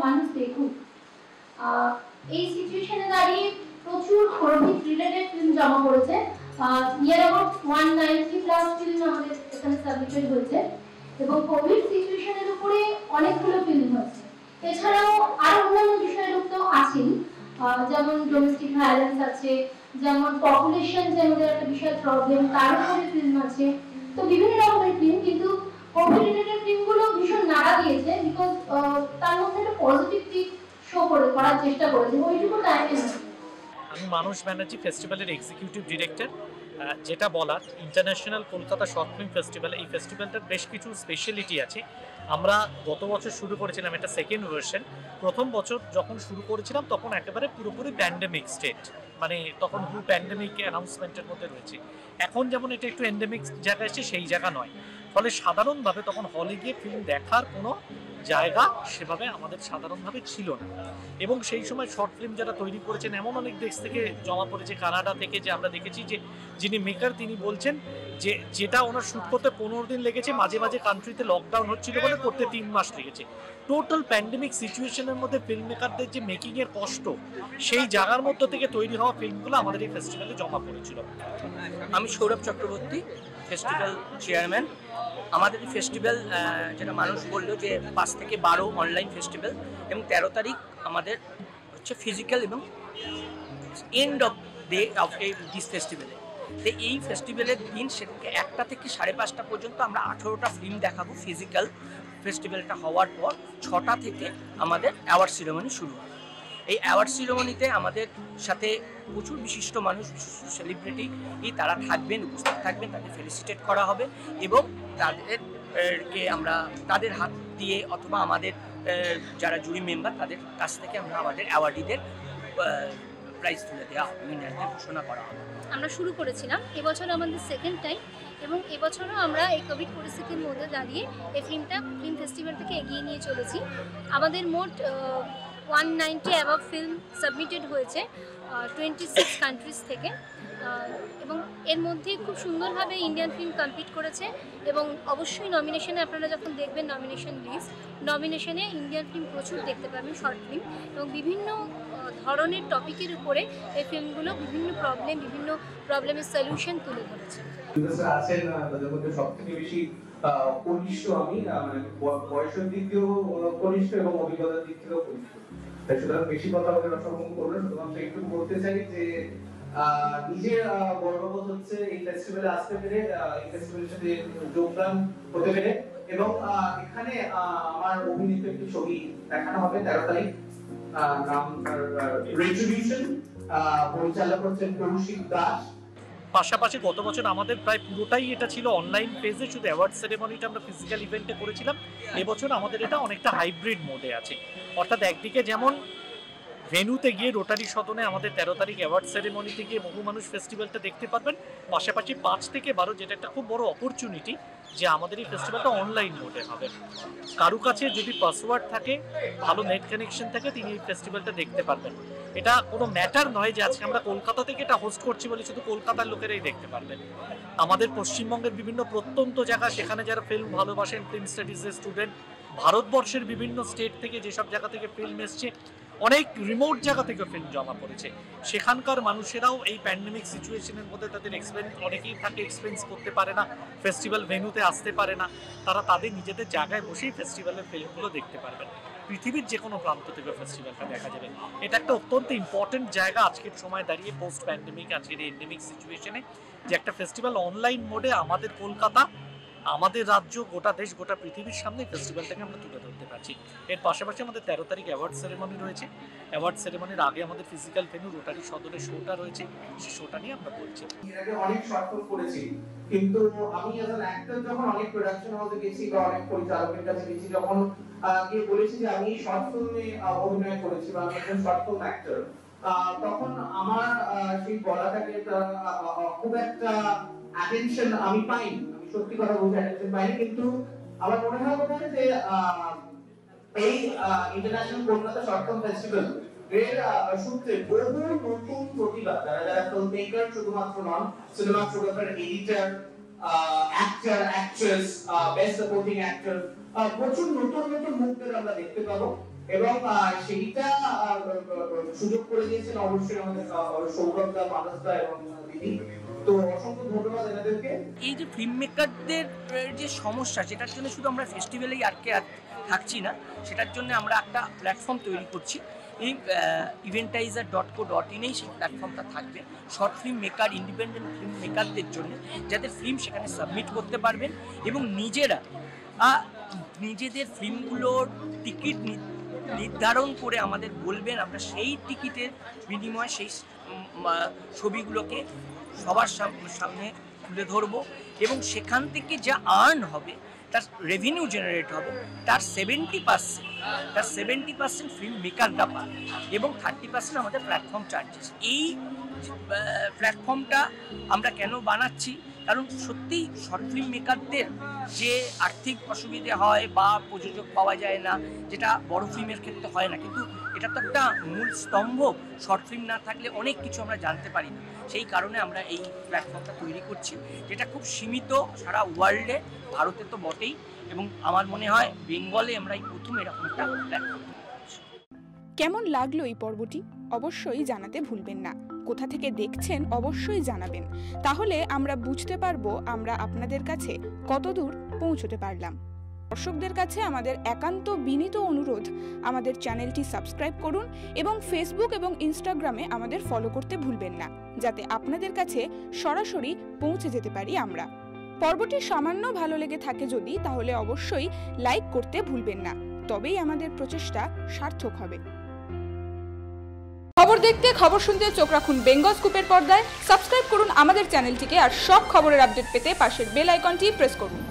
মানুষ দেখুক। এই সিচুয়েশনে দাঁড়িয়ে প্রচুর কোভিড রিলেটেড ফিল্ম জমা পড়েছে। নিয়ার অ্যাবাউট 190 প্লাস ফিল্ম আমাদের এখানে সাবমিটেড হয়েছে এবং কোভিড সিচুয়েশনের উপরে অনেকগুলো ফিল্ম হয়েছে। এছাড়াও আরো অন্যান্য বিষয়ের উপর আছেন, যেমন ডোমেস্টিক ভায়োলেন্স আছে, যেমন পপুলেশন যে আমাদের একটা বিশাল প্রবলেম, তার উপরে ফিল্ম আছে। তো বিভিন্ন রকমের ফিল্ম, কিন্তু কোভিড রিলেটেড ফিল্মগুলো ভীষণ নাড়া দিয়েছে বিকজ তার মধ্যে একটা পজিটিভ দিক শো করার চেষ্টা করেছে ওইটুকু টাইমে। আমি মানস ব্যানার্জি, ফেস্টিভ্যালের এক্সিকিউটিভ ডিরেক্টর। যেটা বলার, international Kolkata short film festival, এই ফেস্টিভ্যালটার বেশ কিছু স্পেশালিটি আছে। আমরা গত বছর শুরু করেছিলাম এটা সেকেন্ড ভার্সন। প্রথম বছর যখন শুরু করেছিলাম তখন একেবারে পুরোপুরি প্যান্ডেমিক স্টেট, মানে তখন পুরো প্যান্ডেমিক অ্যানাউন্সমেন্টের মধ্যে রয়েছে। এখন যেমন এটা একটু এন্ডেমিক জায়গা এসে সেই জায়গা নয়, ফলে সাধারণভাবে তখন হলে গিয়ে ফিল্ম দেখার কোনো জায়গা সেভাবে আমাদের সাধারণভাবে ছিল না। এবং সেই সময় শর্ট ফিল্ম যারা তৈরি করেছেন এমন অনেক দেশ থেকে জমা পড়েছে, কানাডা থেকে, যে আমরা দেখেছি যে যিনি মেকার তিনি বলছেন যে যেটা ওনার শ্যুট করতে 15 দিন লেগেছে, মাঝে মাঝে কান্ট্রিতে লকডাউন হচ্ছিল বলে করতে 3 মাস লেগেছে। টোটাল প্যান্ডেমিক সিচুয়েশনের মধ্যে ফিল্ম মেকারদের যে মেকিংয়ের কষ্ট, সেই জায়গার মধ্য থেকে তৈরি হওয়া ফিল্মগুলো আমাদের এই ফেস্টিভ্যালে জমা পড়েছিল। আমি সৌরভ চক্রবর্তী, ফেস্টিভ্যাল চেয়ারম্যান। আমাদের এই ফেস্টিভ্যাল যেটা মানুষ বললো যে 5 থেকে 12 অনলাইন ফেস্টিভ্যাল এবং 13 তারিখ আমাদের হচ্ছে ফিজিক্যাল এবং end off day of this ফেস্টিভ্যালে। তো এই ফেস্টিভ্যালের দিন সেটাকে 1টা থেকে 5:30 পর্যন্ত আমরা 18টা ফিল্ম দেখাবো। ফিজিক্যাল ফেস্টিভ্যালটা হওয়ার পর 6টা থেকে আমাদের অ্যাওয়ার্ড সিরিমনি শুরু হবে। এই অ্যাওয়ার্ড সিরিমনিতে আমাদের সাথে প্রচুর বিশিষ্ট মানুষ, বিশিষ্ট সেলিব্রিটি তারা থাকবেন, উপস্থিত থাকবেন, তাদের ফেলিসিটেট করা হবে এবং তাদেরকে আমরা তাদের হাত দিয়ে অথবা আমাদের যারা জুরি মেম্বার তাদের কাছ থেকে আমরা আমাদের অ্যাওয়ার্ডিদের প্রাইজ তুলে দেওয়া হবে, উইনারদের ঘোষণা করা হবে। আমরা শুরু করেছিলাম, এবছর আমাদের সেকেন্ড টাইম এবং এবছরও আমরা এই কোভিড পরিস্থিতির মধ্যে দাঁড়িয়ে এই ফিল্ম ফেস্টিভ্যালটাকে এগিয়ে নিয়ে চলেছি। আমাদের মোট 190 অ্যাবাভ ফিল্ম সাবমিটেড হয়েছে 26 কান্ট্রিজ থেকে এবং এর মধ্যে খুব সুন্দরভাবে ইন্ডিয়ান ফিল্ম কমপ্লিট করেছে এবং অবশ্যই নমিনেশনে আপনারা যখন দেখবেন নমিনেশন লিস্ট, নমিনেশনে ইন্ডিয়ান ফিল্ম প্রচুর দেখতে পাবেন, শর্ট ফিল্ম, এবং বিভিন্ন ধরনের টপিকের উপরে এই ফিল্মগুলো বিভিন্ন প্রবলেমের সলিউশন তুলে ধরেছে। আছেন তাদের মধ্যে সবথেকে বেশি কনিষ্ঠ আমি, মানে বয়সের দিক দিয়েও কনিষ্ঠ এবং অভিজ্ঞতার দিক থেকেও কনিষ্ঠ, তাই সুতরাং বেশি কথা বলে অসম্ভব করবো না। শুধুমাত্র একটু বলতে চাই যে নিজের গর্ববোধ হচ্ছে এই ফেস্টিভ্যালে আসতে পেরে, এই ফেস্টিভ্যালের সাথে যোগদান হতে পেরে, এবং এখানে আমার অভিনীত একটি ছবি দেখানো হবে 13 তারিখ, নাম রেট্রিবিউশন, পরিচালক হচ্ছেন কৌশিক দাস। পাশাপাশি গত বছর আমাদের প্রায় পুরোটাই এটা ছিল অনলাইন পেজে, শুধু অ্যাওয়ার্ড সেরেমনিটা আমরা ফিজিক্যাল ইভেন্টে করেছিলাম। এবছর আমাদের এটা অনেকটা হাইব্রিড মোডে আছে, অর্থাৎ একদিকে যেমন ভেন্যুতে গিয়ে রোটারি সদনে আমাদের 13 তারিখ অ্যাওয়ার্ড সেরেমনিতে গিয়ে বহু মানুষ ফেস্টিভ্যালটা দেখতে পারবেন, পাশাপাশি 5 থেকে 12 যেটা একটা খুব বড় অপরচুনিটি যে আমাদের এই ফেস্টিভ্যালটা অনলাইন মোডে হবে। কারো কাছে যদি পাসওয়ার্ড থাকে, ভালো নেট কানেকশন থাকে, তিনি এই ফেস্টিভ্যালটা দেখতে পারবেন। এটা কোনো ম্যাটার নয় যে আজকে আমরা কলকাতা থেকে এটা হোস্ট করছি বলে শুধু কলকাতার লোকেরাই দেখতে পারবেন। আমাদের পশ্চিমবঙ্গের বিভিন্ন প্রত্যন্ত জায়গা, সেখানে যারা ফিল্ম ভালোবাসেন, ফিল্ম স্টাডিজের স্টুডেন্ট, ভারতবর্ষের বিভিন্ন স্টেট থেকে যেসব জায়গা থেকে ফিল্ম এসছে, অনেক রিমোট জায়গা থেকে ফিল্ম জমা পড়েছে, সেখানকার মানুষেরাও এই প্যান্ডেমিক সিচুয়েশনের মধ্যে তাদের এক্সপেন্স অনেকেই থাকে, এক্সপেন্স করতে পারে না, ফেস্টিভ্যাল ভেন্যুতে আসতে পারে না, তারা তাদের নিজেদের জায়গায় বসেই ফেস্টিভ্যালের ফিল্মগুলো দেখতে পারবেন। পৃথিবীর যে কোনো প্রান্ত থেকে ফেস্টিভ্যালটা দেখা যাবে। এটা একটা অত্যন্ত ইম্পর্টেন্ট জায়গা আজকের সময় দাঁড়িয়ে, পোস্ট প্যান্ডেমিক, আজকের এন্ডেমিক সিচুয়েশনে, যে একটা ফেস্টিভ্যাল অনলাইন মোডে আমাদের কলকাতা, আমাদের রাজ্য, গোটা দেশ, গোটা পৃথিবীর সামনে ফেস্টিভ্যালটাকে আমরা তুলে ধরতে পারছি। এর পাশাপাশি আমাদের 13 তারিখ অ্যাওয়ার্ড সেরেমনি রয়েছে। অ্যাওয়ার্ড সেরেমনির আগে আমাদের ফিজিক্যাল ভেন্যু রোটারি সদরের শোটা রয়েছে, সেই শোটা নিয়ে আমরা বলছি। এর আগে অনেক শর্ট ফিল্ম করেছি, কিন্তু আমি অ্যাজ অ্যান অ্যাক্টর যখন অনেক প্রোডাকশন হাউসে গেছি বা অনেক পরিচালকের কাছে গেছি, যখন গিয়ে বলেছি যে আমি শর্ট ফিল্মে অভিনয় করেছি বা আমি একজন শর্ট ফিল্ম অ্যাক্টর, তখন আমার সেই বলাটাকে খুব একটা অ্যাটেনশন আমি পাইনি, আমি সত্যি কথা বলতে অ্যাটেনশন পাইনি। কিন্তু আমার মনে হয় যে এই international Kolkata short film festival এর সূত্রে বহু নতুন প্রতিভা, যারা ফিল্ম মেকার শুধুমাত্র নন, cinematographer, editor, actor, actress, best supporting actor, প্রচুর নতুন নতুন মুখদের আমরা দেখতে পাবো এবং সেইটা সুযোগ করে দিয়েছেন অবশ্যই আমাদের সৌরভ দা, মানস দা এবং দিদি। তো অসংখ্য ধন্যবাদ এনাদেরকে। এই যে ফিল্ম মেকারদের যে সমস্যা, সেটার জন্য শুধু আমরা ফেস্টিভ্যালেই আটকে থাকছি না, সেটার জন্য আমরা একটা প্ল্যাটফর্ম তৈরি করছি। এই eventizer.co.in সেই প্ল্যাটফর্মটা থাকবে short film maker, independent film মেকারদের জন্য, যাদের ফিল্ম সেখানে সাবমিট করতে পারবেন এবং নিজেদের ফিল্মগুলোর টিকিট নির্ধারণ করে আমাদের বলবেন, আমরা সেই টিকিটের বিনিময়ে সেই ছবিগুলোকে সবার সামনে তুলে ধরবো এবং সেখান থেকে যা আর্ন হবে, তার রেভিনিউ জেনারেট হবে, তার 70% ফিল্ম মেকাররা পাবে এবং 30% আমাদের প্ল্যাটফর্ম চার্জেস। এই প্ল্যাটফর্মটা আমরা কেন বানাচ্ছি, কারণ সত্যি শর্ট ফিল্ম মেকারদের যে আর্থিক অসুবিধে হয় বা প্রযোজক পাওয়া যায় না, যেটা বড় ফিল্মের ক্ষেত্রে হয় না, কিন্তু এটা তো একটা মূল স্তম্ভ। শর্ট ফিল্ম না থাকলে অনেক কিছু আমরা জানতে পারি না। সেই কারণে আমরা এই প্ল্যাটফর্মটা তৈরি করছি, যেটা খুব সীমিত সারা ওয়ার্ল্ডে, ভারতে তো বটেই, এবং আমার মনে হয় বেঙ্গলে আমরা এই প্রথম এরকম একটা প্ল্যাটফর্ম। কেমন লাগলো এই পর্বটি অবশ্যই জানাতে ভুলবেন না। কোথা থেকে দেখছেন অবশ্যই জানাবেন, তাহলে আমরা বুঝতে পারবো আমরা আপনাদের কাছে কতদূর পৌঁছতে পারলাম। দর্শকদের কাছে আমাদের একান্ত বিনীত অনুরোধ, আমাদের চ্যানেলটি সাবস্ক্রাইব করুন এবং ফেসবুক এবং ইনস্টাগ্রামে আমাদের ফলো করতে ভুলবেন না, যাতে আপনাদের কাছে সরাসরি পৌঁছে যেতে পারি আমরা। পর্বটি সামান্য ভালো লেগে থাকে যদি, তাহলে অবশ্যই লাইক করতে ভুলবেন না, তবেই আমাদের প্রচেষ্টা সার্থক হবে। খবর দেখতে, খবর শুনতে চোখ রাখুন বেঙ্গল স্কুপের পর্দায়। সাবস্ক্রাইব করুন আমাদের চ্যানেলটিকে আর সব খবরের আপডেট পেতে পাশের বেল আইকনটি প্রেস করুন।